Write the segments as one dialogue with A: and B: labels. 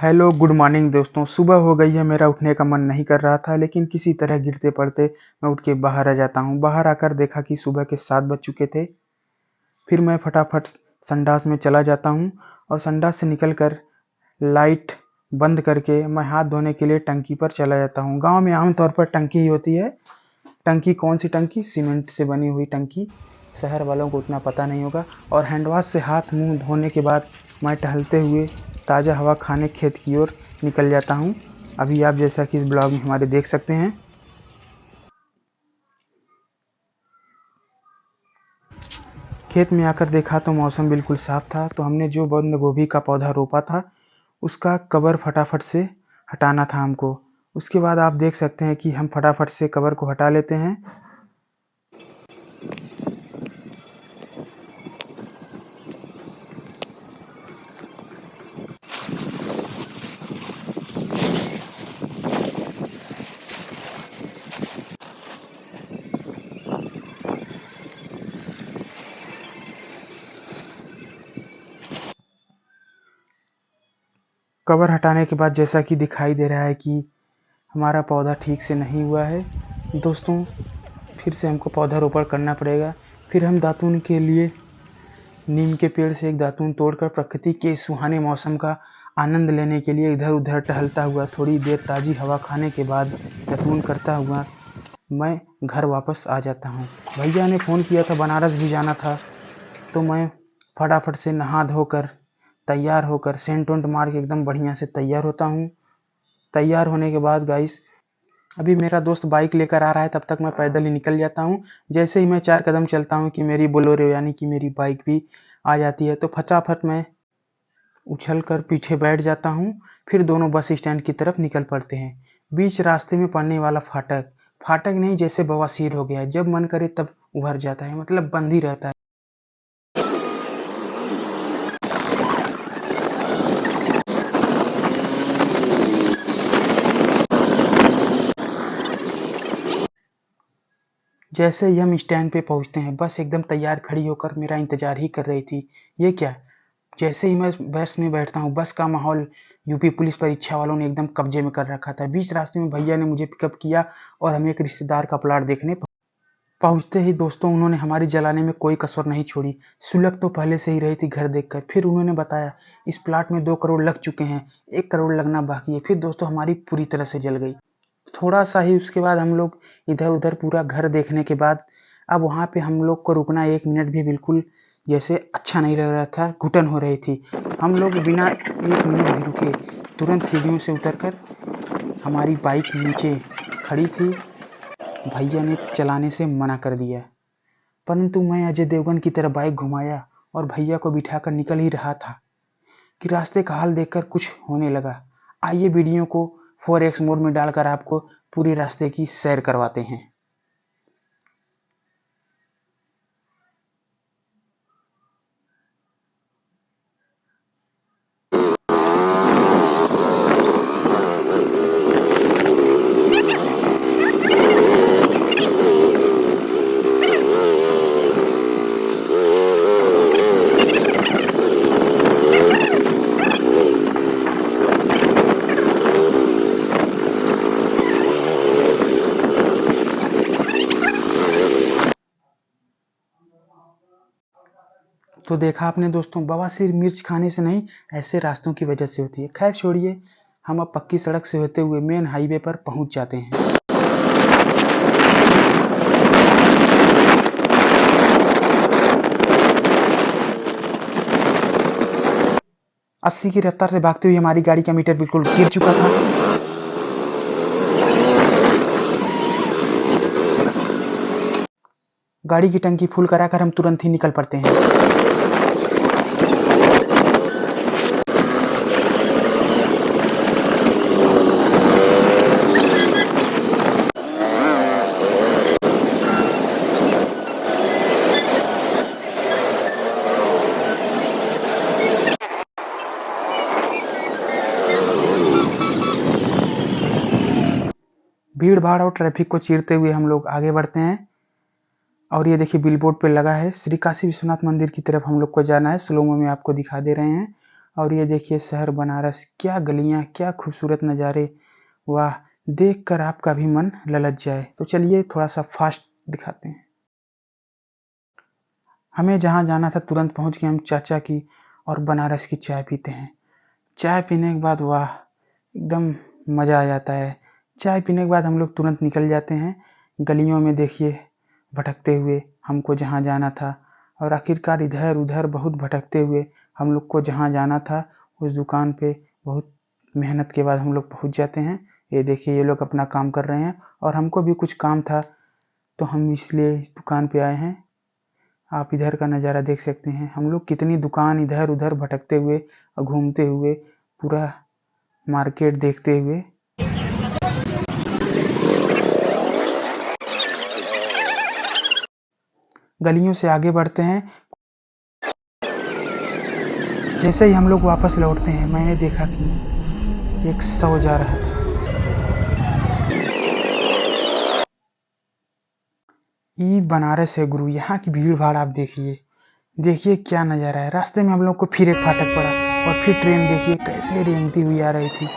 A: Hello good morning दोस्तों। सुबह हो गई है, मेरा उठने का मन नहीं कर रहा था, लेकिन किसी तरह गिरते पड़ते मैं उठ के बाहर आ जाता हूँ। बाहर आकर देखा कि सुबह के 7 बज चुके थे। फिर मैं फटाफट संडास में चला जाता हूँ और संडास से निकल कर लाइट बंद करके मैं हाथ धोने के लिए टंकी पर चला जाता हूँ। गांव में आमतौर पर टंकी ही होती है। टंकी कौन सी टंकी? सीमेंट से बनी हुई टंकी। शहर वालों को उतना पता नहीं होगा। और हैंड वाश से हाथ मुंह धोने के बाद मैं टहलते हुए ताज़ा हवा खाने खेत की ओर निकल जाता हूँ। अभी आप जैसा कि इस ब्लॉग में हमारे देख सकते हैं। खेत में आकर देखा तो मौसम बिल्कुल साफ था, तो हमने जो बंद गोभी का पौधा रोपा था उसका कवर फटाफट से हटाना था हमको। उसके बाद आप देख सकते हैं कि हम फटाफट से कवर को हटा लेते हैं। कवर हटाने के बाद जैसा कि दिखाई दे रहा है कि हमारा पौधा ठीक से नहीं हुआ है दोस्तों, फिर से हमको पौधारोपण करना पड़ेगा। फिर हम दातून के लिए नीम के पेड़ से एक दातून तोड़कर प्रकृति के इस सुहाने मौसम का आनंद लेने के लिए इधर उधर टहलता हुआ थोड़ी देर ताज़ी हवा खाने के बाद दातून करता हुआ मैं घर वापस आ जाता हूँ। भैया ने फ़ोन किया था, बनारस भी जाना था, तो मैं फटाफट से नहा धोकर तैयार होकर सेंट वेंट मार के एकदम बढ़िया से तैयार होता हूँ। तैयार होने के बाद गाइस, अभी मेरा दोस्त बाइक लेकर आ रहा है, तब तक मैं पैदल ही निकल जाता हूँ। जैसे ही मैं 4 कदम चलता हूँ कि मेरी बोलेरो यानी कि मेरी बाइक भी आ जाती है, तो फटाफट मैं उछल कर पीछे बैठ जाता हूँ। फिर दोनों बस स्टैंड की तरफ निकल पड़ते हैं। बीच रास्ते में पड़ने वाला फाटक, फाटक नहीं जैसे बवासीर हो गया है, जब मन करे तब उभर जाता है, मतलब बंद ही रहता है। जैसे ही हम स्टैंड पे पहुंचते हैं, बस एकदम तैयार खड़ी होकर मेरा इंतजार ही कर रही थी। ये क्या, जैसे ही मैं बस में बैठता हूँ, बस का माहौल यूपी पुलिस परीक्षा वालों ने एकदम कब्जे में कर रखा था। बीच रास्ते में भैया ने मुझे पिकअप किया और हम एक रिश्तेदार का प्लाट देखने पहुंचते ही दोस्तों उन्होंने हमारी जलाने में कोई कसर नहीं छोड़ी। सुलग तो पहले से ही रही थी घर देखकर। फिर उन्होंने बताया इस प्लाट में 2 करोड़ लग चुके हैं, 1 करोड़ लगना बाकी है। फिर दोस्तों हमारी पूरी तरह से जल गई। थोड़ा सा ही उसके बाद हम लोग इधर उधर पूरा घर देखने के बाद अब वहाँ पे हम लोग को रुकना 1 मिनट भी बिल्कुल जैसे अच्छा नहीं लग रहा था, घुटन हो रही थी। हम लोग बिना 1 मिनट भी रुके तुरंत सीढ़ियों से उतरकर हमारी बाइक नीचे खड़ी थी। भैया ने चलाने से मना कर दिया, परंतु मैं अजय देवगन की तरह बाइक घुमाया और भैया को बिठाकर निकल ही रहा था कि रास्ते का हाल देखकर कुछ होने लगा। आइए वीडियो को 4x मोड में डालकर आपको पूरे रास्ते की सैर करवाते हैं। तो देखा आपने दोस्तों, बवासीर मिर्च खाने से नहीं, ऐसे रास्तों की वजह से होती है। खैर छोड़िए, हम अब पक्की सड़क से होते हुए मेन हाईवे पर पहुंच जाते हैं। 80 की रफ्तार से भागते हुए हमारी गाड़ी का मीटर बिल्कुल गिर चुका था। गाड़ी की टंकी फुल कराकर हम तुरंत ही निकल पड़ते हैं। भीड़ भाड़ और ट्रैफिक को चीरते हुए हम लोग आगे बढ़ते हैं। और ये देखिए बिलबोर्ड पे लगा है, श्री काशी विश्वनाथ मंदिर की तरफ हम लोग को जाना है। स्लोमो में आपको दिखा दे रहे हैं। और ये देखिए शहर बनारस, क्या गलियां, क्या खूबसूरत नज़ारे, वाह! देखकर आपका भी मन ललच जाए। तो चलिए थोड़ा सा फास्ट दिखाते हैं। हमें जहाँ जाना था तुरंत पहुँच गए हम चाचा की, और बनारस की चाय पीते हैं। चाय पीने के बाद वाह! एकदम मज़ा आ जाता है। चाय पीने के बाद हम लोग तुरंत निकल जाते हैं गलियों में, देखिए भटकते हुए हमको जहाँ जाना था, और आखिरकार इधर-उधर बहुत भटकते हुए हम लोग को जहाँ जाना था उस दुकान पे बहुत मेहनत के बाद हम लोग पहुँच जाते हैं। ये देखिए ये लोग अपना काम कर रहे हैं और हमको भी कुछ काम था, तो हम इसलिए इस दुकान पे आए हैं। आप इधर का नज़ारा देख सकते हैं। हम लोग कितनी दुकान इधर-उधर भटकते हुए और घूमते हुए पूरा मार्केट देखते हुए गलियों से आगे बढ़ते हैं। जैसे ही हम लोग वापस लौटते हैं मैंने देखा कि एक शव जा रहा था। ये बनारस है गुरु, यहाँ की भीड़ भाड़ आप देखिए। देखिए क्या नज़ारा है। रास्ते में हम लोग को फिर एक फाटक पड़ा और फिर ट्रेन देखिए कैसे रेंगती हुई आ रही थी।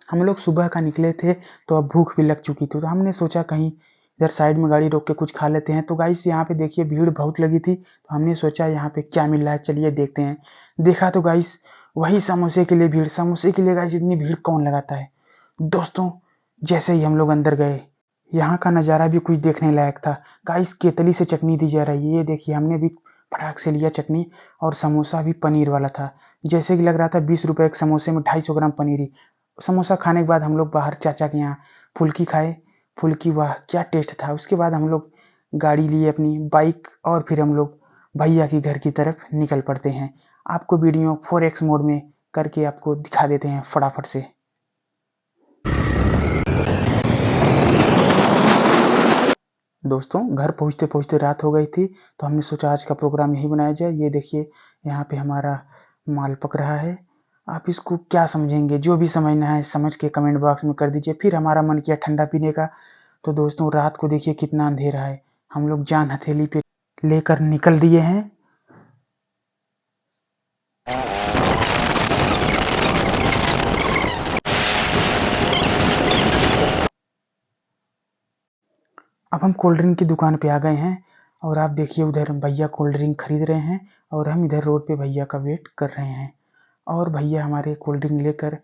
A: हम लोग सुबह का निकले थे तो अब भूख भी लग चुकी थी, तो हमने सोचा कहीं इधर साइड में गाड़ी रोक के कुछ खा लेते हैं। तो गाइस यहाँ पे देखिए भीड़ बहुत लगी थी, तो हमने सोचा यहाँ पे क्या मिल रहा है, चलिए देखते हैं। देखा तो गाइस वही समोसे के लिए भीड़। समोसे के लिए गाइस इतनी भीड़ कौन लगाता है दोस्तों। जैसे ही हम लोग अंदर गए, यहाँ का नज़ारा भी कुछ देखने लायक था। गाइस केतली से चटनी दी जा रही है, ये देखिए हमने भी फटाक से लिया चटनी, और समोसा भी पनीर वाला था। जैसे कि लग रहा था 20 रुपए एक समोसे में 250 ग्राम पनीर ही। समोसा खाने के बाद हम लोग बाहर चाचा के यहाँ फुल्की खाए। फुल्की वाह क्या टेस्ट था। उसके बाद हम लोग गाड़ी लिए अपनी बाइक, और फिर हम लोग भैया के घर की तरफ निकल पड़ते हैं। आपको वीडियो 4x मोड में करके आपको दिखा देते हैं फटाफट से। दोस्तों घर पहुँचते पहुँचते रात हो गई थी, तो हमने सोचा आज का प्रोग्राम यही बनाया जाए। ये देखिए यहाँ पे हमारा माल पक रहा है। आप इसको क्या समझेंगे, जो भी समझना है समझ के कमेंट बॉक्स में कर दीजिए। फिर हमारा मन किया ठंडा पीने का, तो दोस्तों रात को देखिए कितना अंधेरा है। हम लोग जान हथेली पे लेकर निकल दिए हैं। अब हम कोल्ड ड्रिंक की दुकान पे आ गए हैं, और आप देखिए उधर भैया कोल्ड ड्रिंक खरीद रहे हैं, और हम इधर रोड पे भैया का वेट कर रहे हैं। और भैया हमारे कोल्ड ड्रिंक लेकर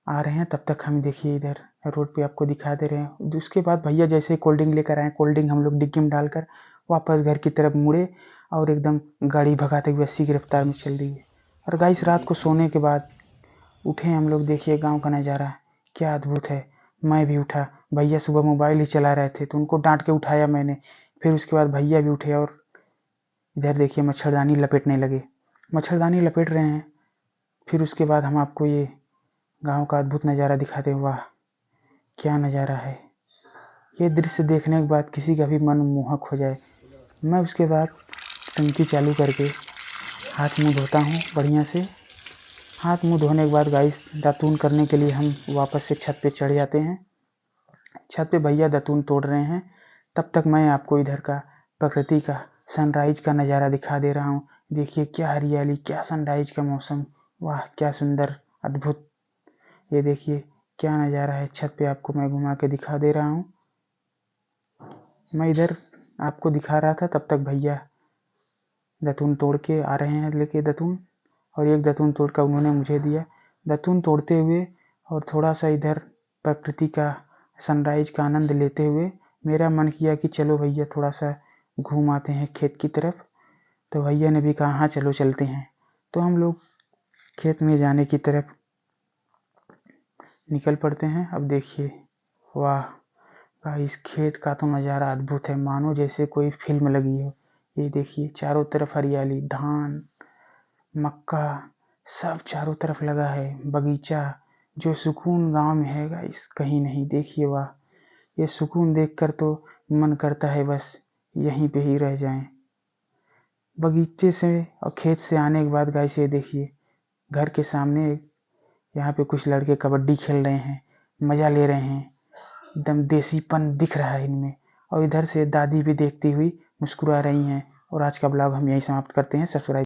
A: आ रहे हैं, तब तक हम देखिए इधर रोड पे आपको दिखा दे रहे हैं। उसके बाद भैया जैसे ही कोल्ड ड्रिंक लेकर आए, कोल्ड ड्रिंक हम लोग डिग्गी में डालकर वापस घर की तरफ मुड़े, और एकदम गाड़ी भगाते हुए 80 की रफ्तार में चल दिए। और गाइस रात को सोने के बाद उठे हम लोग, देखिए गाँव का नज़ारा क्या अद्भुत है। मैं भी उठा, भैया सुबह मोबाइल ही चला रहे थे तो उनको डांट के उठाया मैंने। फिर उसके बाद भैया भी उठे और इधर देखिए मच्छरदानी लपेटने लगे। मच्छरदानी लपेट रहे हैं। फिर उसके बाद हम आपको ये गाँव का अद्भुत नज़ारा दिखाते हैं। वाह क्या नज़ारा है। ये दृश्य देखने के बाद किसी का भी मन मोहक हो जाए। मैं उसके बाद टंकी चालू करके हाथ मुंह धोता हूँ बढ़िया से। हाथ मुंह धोने के बाद गाइस दातून करने के लिए हम वापस से छत पे चढ़ जाते हैं। छत पे भैया दातून तोड़ रहे हैं, तब तक मैं आपको इधर का प्रकृति का सनराइज का नज़ारा दिखा दे रहा हूँ। देखिए क्या हरियाली, क्या सनराइज का मौसम, वाह क्या सुंदर अद्भुत। ये देखिए क्या नज़ारा है। छत पे आपको मैं घुमा के दिखा दे रहा हूँ। मैं इधर आपको दिखा रहा था, तब तक भैया दातून तोड़ के आ रहे हैं लेके दातून, और एक दातून तोड़ कर उन्होंने मुझे दिया। दातून तोड़ते हुए और थोड़ा सा इधर प्रकृति का सनराइज का आनंद लेते हुए मेरा मन किया कि चलो भैया थोड़ा सा घूम आते हैं खेत की तरफ। तो भैया ने भी कहा हाँ चलो चलते हैं। तो हम लोग खेत में जाने की तरफ निकल पड़ते हैं। अब देखिए वाह इस खेत का तो नज़ारा अद्भुत है, मानो जैसे कोई फिल्म लगी हो। ये देखिए चारों तरफ हरियाली, धान, मक्का, सब चारों तरफ लगा है। बगीचा, जो सुकून गांव में है गाइस कहीं नहीं। देखिए वाह ये सुकून देखकर तो मन करता है बस यहीं पे ही रह जाएं। बगीचे से और खेत से आने के बाद गाइस ये देखिए घर के सामने यहाँ पे कुछ लड़के कबड्डी खेल रहे हैं, मज़ा ले रहे हैं। एकदम देसीपन दिख रहा है इनमें। और इधर से दादी भी देखती हुई मुस्कुरा रही हैं। और आज का ब्लॉग हम यहीं समाप्त करते हैं। सब्सक्राइब